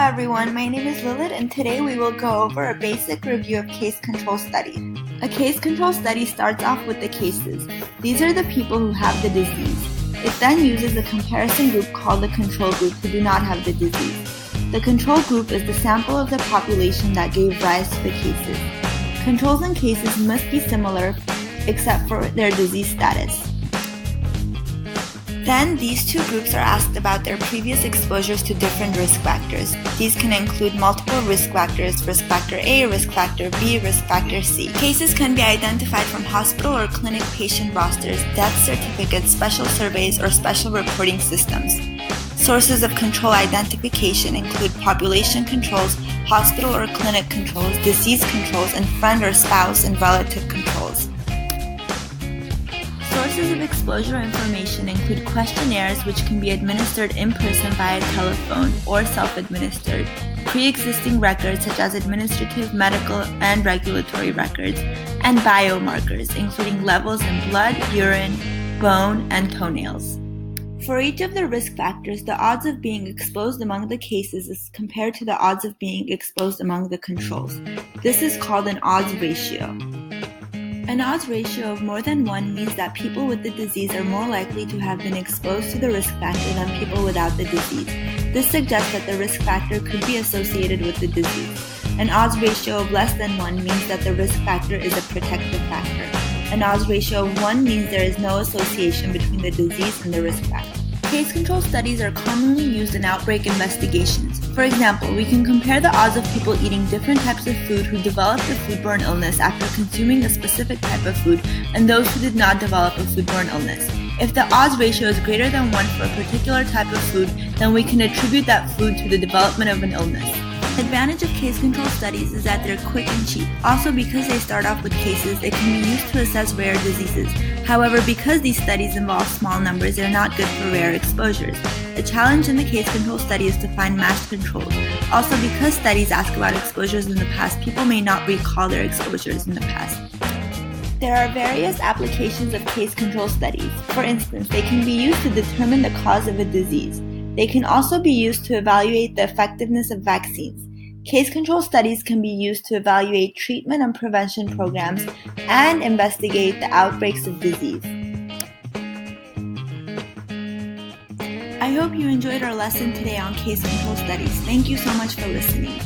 everyone, my name is Lilit and today we will go over a basic review of case control study. A case control study starts off with the cases. These are the people who have the disease. It then uses a comparison group called the control group who do not have the disease. The control group is the sample of the population that gave rise to the cases. Controls and cases must be similar except for their disease status. Then, these two groups are asked about their previous exposures to different risk factors. These can include multiple risk factors, risk factor A, risk factor B, risk factor C. Cases can be identified from hospital or clinic patient rosters, death certificates, special surveys, or special reporting systems. Sources of control identification include population controls, hospital or clinic controls, disease controls, and friend or spouse and relative controls. Sources of exposure information include questionnaires which can be administered in person via telephone or self-administered, pre-existing records such as administrative, medical, and regulatory records, and biomarkers including levels in blood, urine, bone, and toenails. For each of the risk factors, the odds of being exposed among the cases is compared to the odds of being exposed among the controls. This is called an odds ratio. An odds ratio of more than 1 means that people with the disease are more likely to have been exposed to the risk factor than people without the disease. This suggests that the risk factor could be associated with the disease. An odds ratio of less than 1 means that the risk factor is a protective factor. An odds ratio of 1 means there is no association between the disease and the risk factor. Case control studies are commonly used in outbreak investigations. For example, we can compare the odds of people eating different types of food who developed a foodborne illness after consuming a specific type of food and those who did not develop a foodborne illness. If the odds ratio is greater than 1 for a particular type of food, then we can attribute that food to the development of an illness. The advantage of case control studies is that they're quick and cheap. Also, because they start off with cases, they can be used to assess rare diseases. However, because these studies involve small numbers, they're not good for rare exposures. The challenge in the case control study is to find matched controls. Also, because studies ask about exposures in the past, people may not recall their exposures in the past. There are various applications of case control studies. For instance, they can be used to determine the cause of a disease. They can also be used to evaluate the effectiveness of vaccines. Case control studies can be used to evaluate treatment and prevention programs and investigate the outbreaks of disease. I hope you enjoyed our lesson today on case control studies. Thank you so much for listening.